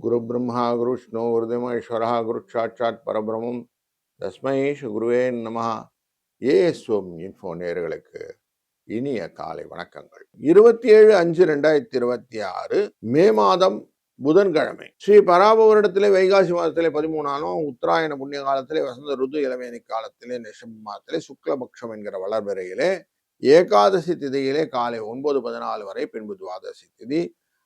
குரு பிரம்மா குரு விஷ்ணு குருதேவ ஈஸ்வரா குரு சாட்சாத் பரபிரமம் தஸ்மை குருவே நமஹ. ஏஎஸ்ஓம் இன்ஃபோ நேயர்களுக்கு இனிய காலை வணக்கங்கள். 27/5/2026 மே மாதம் புதன்கிழமை, ஸ்ரீ பராபவரிடத்திலே வைகாசி மாதத்திலே 13 உத்தராயண புண்ணிய காலத்திலே வசந்த ருது இளவேனி காலத்திலே நிஷம் மாதத்திலே சுக்லபக்ஷம் என்கிற வளர்பிறையிலே ஏகாதசி திதியிலே காலை 9:14 வரை, பின்பு துவாதசி திதி,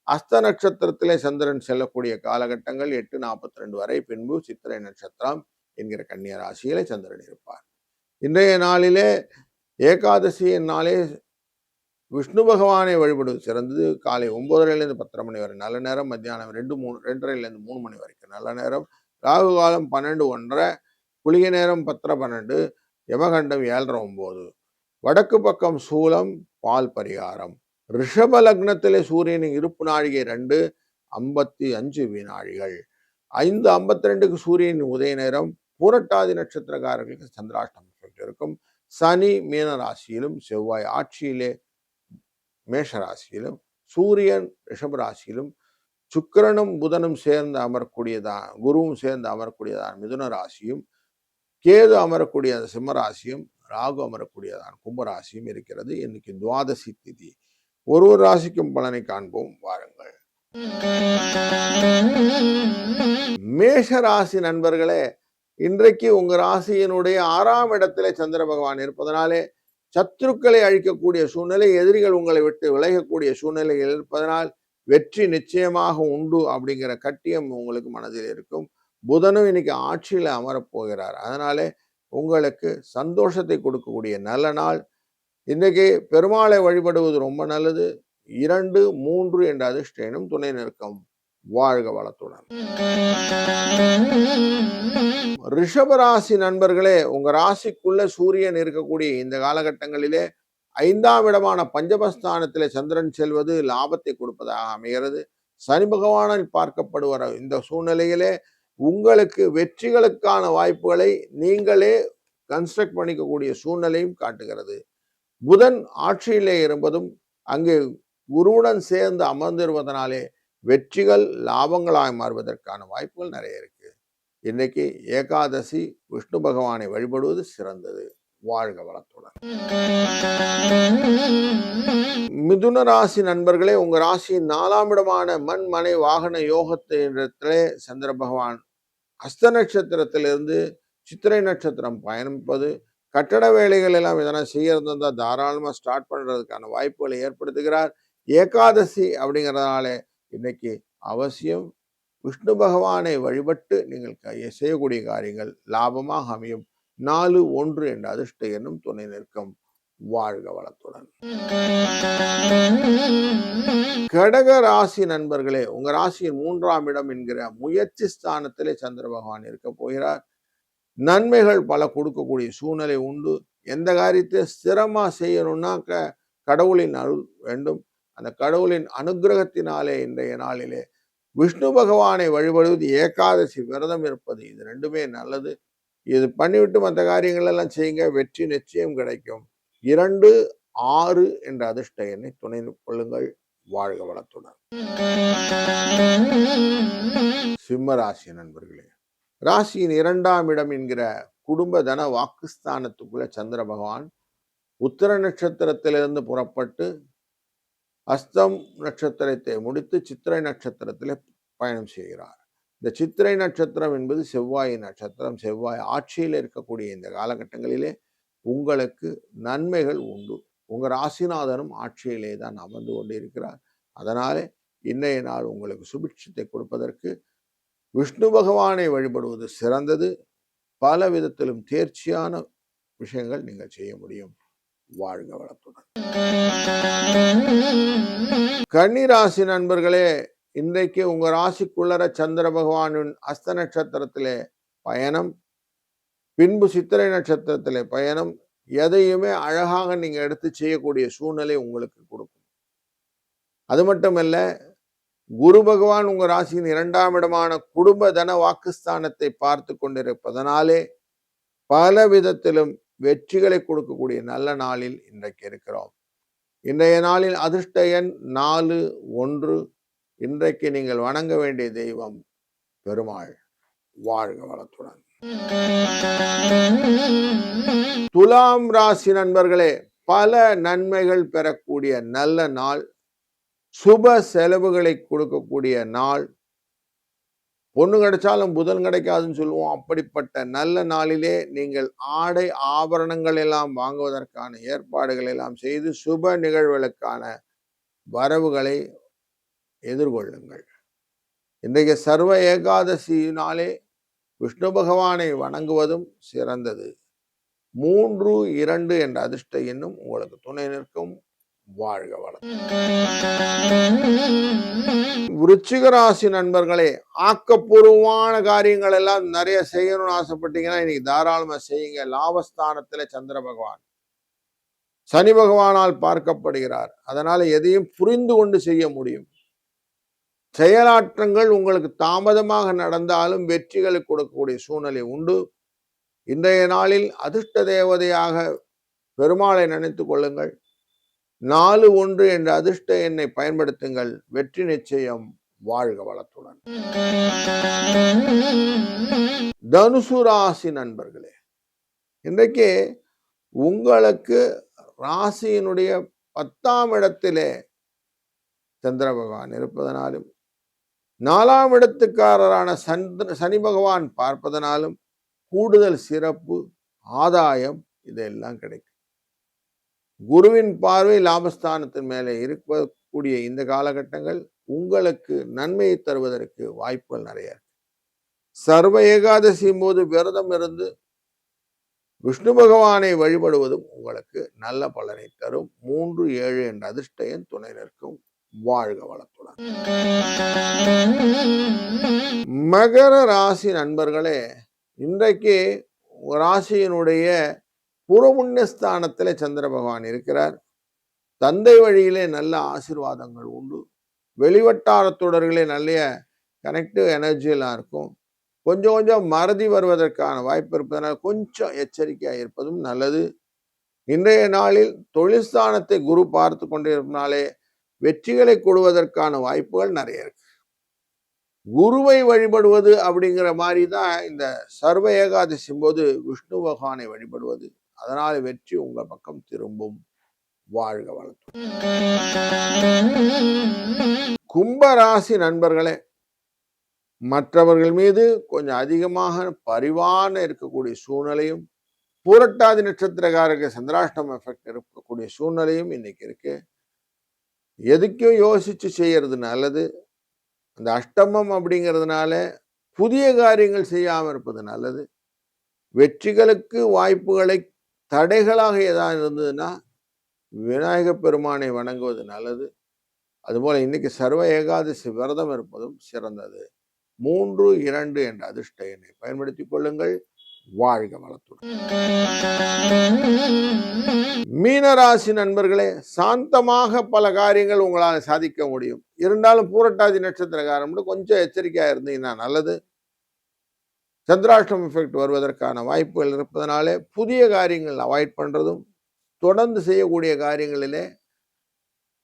அஸ்த நட்சத்திரத்திலே சந்திரன் செல்லக்கூடிய காலகட்டங்கள் 8:42 வரை, பின்பு சித்திரை நட்சத்திரம் என்கிற கன்னியா ராசியிலே சந்திரன் இருப்பார். இன்றைய நாளிலே ஏகாதசியின் நாளே விஷ்ணு பகவானை வழிபடுவது சிறந்தது. காலை 9:30 10:30 மணி வரை நல்ல நேரம், மத்தியானம் 2:30 3 மணி வரைக்கும் நல்ல நேரம், ராகு காலம் 12 1:30, குளிகை நேரம் 10:30 12, யமகண்டம் 7:30 9. வடக்கு பக்கம் சூலம், பால் பரிகாரம். ரிஷப லக்னத்திலே சூரியனின் இருப்பு நாழிகை 2:55 வினாடிகள். 5:52 சூரியனின் உதய நேரம். பூரட்டாதி நட்சத்திரக்காரர்களுக்கு சந்திராஷ்டமம் இருக்கும். சனி மீன ராசியிலும், செவ்வாய் ஆட்சியிலே மேஷ ராசியிலும், சூரியன் ரிஷப ராசியிலும், சுக்கிரனும் புதனும் சேர்ந்து அமரக்கூடியதான், குருவும் சேர்ந்து அமரக்கூடியதான் மிதுன ராசியும், கேது அமரக்கூடிய சிம்ம ராசியும், ராகு அமரக்கூடியதான் கும்பராசியும் இருக்கிறது. இன்னைக்கு துவாதசி திதி. ஒரு ராசிக்கும் பலனை காண்போம் வாருங்கள். மேஷ ராசி நண்பர்களே, இன்றைக்கு உங்க ராசியினுடைய 6ஆம் இடத்திலே சந்திர பகவான் இருப்பதனாலே சத்துருக்களை அழிக்கக்கூடிய சூழ்நிலை, எதிரிகள் உங்களை விட்டு விலகக்கூடிய சூழ்நிலைகள் இருப்பதனால் வெற்றி நிச்சயமாக உண்டு அப்படிங்கிற கட்டியம் உங்களுக்கு மனதில் இருக்கும். புதனும் இன்னைக்கு ஆட்சியில அமரப்போகிறார். அதனாலே உங்களுக்கு சந்தோஷத்தை கொடுக்கக்கூடிய நல்ல நாள். இன்றைக்கு பெருமாளை வழிபடுவது ரொம்ப நல்லது. 2 3 என்ற அதிர்ஷ்டம் துணை நிற்கும். வாழ்க வளத்துடன். ரிஷபராசி நண்பர்களே, உங்க ராசிக்குள்ள சூரியன் இருக்கக்கூடிய இந்த காலகட்டங்களிலே 5ஆம் இடமான பஞ்சமஸ்தானத்திலே சந்திரன் செல்வது லாபத்தை கொடுப்பதாக அமைகிறது. சனி பகவானால் பார்க்கப்படுகிற இந்த சூழ்நிலையிலே உங்களுக்கு வெற்றிகளுக்கான வாய்ப்புகளை நீங்களே கன்ஸ்ட்ரக்ட் பண்ணிக்கக்கூடிய சூழ்நிலையும் காட்டுகிறது. புதன் ஆட்சியிலே இருப்பதும் அங்கே குருவுடன் சேர்ந்து அமர்ந்திருப்பதனாலே வெற்றிகள் லாபங்களாய் மாறுவதற்கான வாய்ப்புகள் நிறைய இருக்கு. இன்னைக்கு ஏகாதசி, விஷ்ணு பகவானை வழிபடுவது சிறந்தது. வாழ்க வளத்துடன். மிதுன ராசி நண்பர்களே, உங்க ராசியின் 4ஆம் இடமான மண் மனை வாகன யோகத்திலே சந்திர பகவான் அஸ்த நட்சத்திரத்திலிருந்து சித்திரை நட்சத்திரம் பயணிப்பது, கட்டட வேலைகள் எல்லாம் எதனா செய்யறதா தாராளமாக ஸ்டார்ட் பண்றதுக்கான வாய்ப்புகளை ஏற்படுத்துகிறார். ஏகாதசி அப்படிங்கிறதுனால இன்னைக்கு அவசியம் விஷ்ணு பகவானை வழிபட்டு நீங்கள் செய்யக்கூடிய காரியங்கள் லாபமாக அமையும். 4 1 என்ற அதிர்ஷ்ட எண்ணும் துணை நிற்கும். வாழ்க வளத்துடன். கடக ராசி நண்பர்களே, உங்க ராசியின் 3ஆம் இடம் என்கிற முயற்சி ஸ்தானத்திலே சந்திர பகவான் இருக்க போகிறார். நன்மைகள் பல கொடுக்கக்கூடிய சூழ்நிலை உண்டு. எந்த காரியத்தை ஸ்திரமா செய்யணும்னாக்க கடவுளின் அருள் வேண்டும். அந்த கடவுளின் அனுகிரகத்தினாலே இன்றைய நாளிலே விஷ்ணு பகவானை வழிபடுவது, ஏகாதசி விரதம் இருப்பது, இது 2மே நல்லது. இது பண்ணிவிட்டு மற்ற காரியங்கள் எல்லாம் செய்யுங்க, வெற்றி நிச்சயம் கிடைக்கும். 2 6 என்ற அதிர்ஷ்ட எண்ணை துணை கொள்ளுங்கள். வாழ்க வளத்துடன். சிம்ம ராசி நண்பர்களே, ராசியின் 2ஆம் இடம் என்கிற குடும்ப தன வாக்குஸ்தானத்துக்குள்ள சந்திர பகவான் உத்தர நட்சத்திரத்திலிருந்து புறப்பட்டு அஸ்தம் நட்சத்திரத்தை முடித்து சித்திரை நட்சத்திரத்திலே பயணம் செய்கிறார். இந்த சித்திரை நட்சத்திரம் என்பது செவ்வாயின் நட்சத்திரம். செவ்வாய் ஆட்சியில் இருக்கக்கூடிய இந்த காலகட்டங்களிலே உங்களுக்கு நன்மைகள் உண்டு. உங்க ராசிநாதனும் ஆட்சியிலே தான் அமர்ந்து கொண்டு இருக்கிறார். அதனாலே இன்றைய நாள் உங்களுக்கு சுபிட்சத்தை கொடுப்பதற்கு விஷ்ணு பகவானை வழிபடுவது சிறந்தது. பல விதத்திலும் தேர்ச்சியான விஷயங்கள் நீங்கள் செய்ய முடியும். வாழ்க வளத்துடன். கன்னி ராசி நண்பர்களே, இன்றைக்கு உங்க ராசிக்குள்ளர சந்திர பகவானின் அஸ்த நட்சத்திரத்திலே பயணம், பின்பு சித்திரை நட்சத்திரத்திலே பயணம். எதையுமே அழகாக நீங்க எடுத்து செய்யக்கூடிய சூழ்நிலை உங்களுக்கு கொடுக்கும். அது மட்டுமல்ல, குரு பகவான் உங்க ராசியின் 2ஆம் இடமான குடும்ப தன வாக்குஸ்தானத்தை பார்த்து கொண்டிருப்பதனாலே பல விதத்திலும் வெற்றிகளை கொடுக்கக்கூடிய நல்ல நாளில் இன்றைக்கு இருக்கிறோம். இன்றைய நாளில் அதிர்ஷ்ட எண் 4 1. இன்றைக்கு நீங்கள் வணங்க வேண்டிய தெய்வம் பெருமாள். வாழ்க வளத்துடன். துலாம் ராசி நண்பர்களே, பல நன்மைகள் பெறக்கூடிய நல்ல நாள், சுப செலவுகளை கொடுக்கக்கூடிய நாள். பொண்ணு கிடைச்சாலும் புதன் கிடைக்காதுன்னு சொல்லுவோம். அப்படிப்பட்ட நல்ல நாளிலே நீங்கள் ஆடை ஆபரணங்கள் எல்லாம் வாங்குவதற்கான ஏற்பாடுகள் எல்லாம் செய்து சுப நிகழ்வுகளுக்கான வரவுகளை எதிர்கொள்ளுங்கள். இன்றைய சர்வ ஏகாதசியினாலே விஷ்ணு பகவானை வணங்குவதும் சிறந்தது. 3, 2 என்ற அதிர்ஷ்ட எண்ணும் உங்களுக்கு துணை நிற்கும். வாழ்க வளம். விருச்சிக ராசி நண்பர்களே, ஆக்கப்பூர்வமான காரியங்கள் எல்லாம் நிறைய செய்யணும்னு ஆசைப்பட்டீங்கன்னா இன்னைக்கு தாராளமா செய்யுங்க. லாபஸ்தானத்துல சந்திர பகவான் சனி பகவானால் பார்க்கப்படுகிறார். அதனால எதையும் புரிந்து கொண்டு செய்ய முடியும். செயலாற்றங்கள் உங்களுக்கு தாமதமாக நடந்தாலும் வெற்றிகளை கொடுக்கக்கூடிய சூழ்நிலை உண்டு. இன்றைய நாளில் அதிர்ஷ்ட தேவதையாக பெருமாளை நினைத்துக் கொள்ளுங்கள். 4-1 என்ற அதிர்ஷ்ட எண்ணை பயன்படுத்துங்கள். வெற்றி நிச்சயம். வாழ்க வளத்துடன். தனுசு ராசி நண்பர்களே, இன்றைக்கு உங்களுக்கு ராசியினுடைய 10ஆம் இடத்திலே சந்திர பகவான் இருப்பதனாலும் 4ஆம் இடத்துக்காரரான சனி பகவான் பார்ப்பதனாலும் கூடுதல் சிறப்பு, ஆதாயம் இதெல்லாம் கிடைக்கும். குருவின் பார்வை லாபஸ்தானத்தின் மேலே இருக்கக்கூடிய இந்த காலகட்டங்கள் உங்களுக்கு நன்மையை தருவதற்கு வாய்ப்புகள் நிறைய இருக்கு. சர்வ ஏகாதசியும் போது விரதம் இருந்து விஷ்ணு பகவானை வழிபடுவதும் உங்களுக்கு நல்ல பலனை தரும். 3-7 என்ற அதிர்ஷ்ட எண் துணை நிற்கும். வாழ்க வளத்துடன். மகர ராசி நண்பர்களே, இன்றைக்கு ராசியினுடைய புறமுன்யஸ்தானத்திலே சந்திர பகவான் இருக்கிறார். தந்தை வழியிலே நல்ல ஆசீர்வாதங்கள் உண்டு. வெளிவட்டாரத்தொடர்களே நல்ல கனெக்டிவ் எனர்ஜி எல்லாம் இருக்கும். கொஞ்சம் கொஞ்சம் மறதி வருவதற்கான வாய்ப்பு இருப்பதனால் கொஞ்சம் எச்சரிக்கையாக இருப்பதும் நல்லது. இன்றைய நாளில் தொழில் ஸ்தானத்தை குரு பார்த்து கொண்டிருப்பனாலே வெற்றிகளை கொடுவதற்கான வாய்ப்புகள் நிறைய இருக்கு. குருவை வழிபடுவது அப்படிங்கிற மாதிரி தான் இந்த சர்வ ஏகாதசி போது விஷ்ணு பகவானை வழிபடுவது. அதனால வெற்றி உங்கள் பக்கம் திரும்பும். வாழ்க வளத்துடன். கும்பராசி நண்பர்களே, மற்றவர்கள் மீது கொஞ்சம் அதிகமாக பரிவான இருக்கக்கூடிய சூழ்நிலையும், பூரட்டாதி நட்சத்திரக்காரருக்கு சந்திராஷ்டம எஃபெக்ட் இருக்கக்கூடிய சூழ்நிலையும் இன்னைக்கு இருக்கு. எதுக்கும் யோசிச்சு செய்யறது நல்லது. அந்த அஷ்டமம் அப்படிங்கிறதுனால புதிய காரியங்கள் செய்யாமல் இருப்பது நல்லது. வெற்றிகளுக்கு வாய்ப்புகளை தடைகளாக ஏதாவது இருந்ததுன்னா விநாயக பெருமானை வணங்குவது நல்லது. அதுபோல இன்னைக்கு சர்வ ஏகாதசி விரதம் இருப்பதும் சிறந்தது. 3-2 என்ற அதிர்ஷ்ட எண்ணை பயன்படுத்திக் கொள்ளுங்கள். வாழ்க வளத்துடன். மீனராசி நண்பர்களே, சாந்தமாக பல காரியங்கள் உங்களால் சாதிக்க முடியும். இருந்தாலும் பூரட்டாதி நட்சத்திரக்காரன் கொஞ்சம் எச்சரிக்கையா இருந்தீங்கன்னா நல்லது. சந்திராஷ்டம எஃபெக்ட் வருவதற்கான வாய்ப்புகள் இருப்பதனாலே புதிய காரியங்கள் அவாய்ட் பண்றதும், தொடர்ந்து செய்யக்கூடிய காரியங்களிலே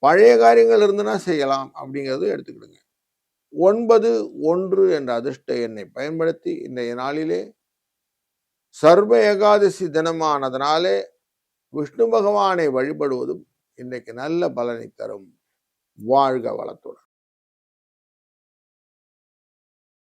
பழைய காரியங்கள் இருந்துன்னா செய்யலாம் அப்படிங்கிறது எடுத்துக்கிடுங்க. 9-1 என்ற அதிர்ஷ்ட எண்ணை பயன்படுத்தி இன்றைய நாளிலே சர்வ ஏகாதசி தினமானதனாலே விஷ்ணு பகவானை வழிபடுவதும் இன்றைக்கு நல்ல பலனை தரும். வாழ்க வளத்துடன்.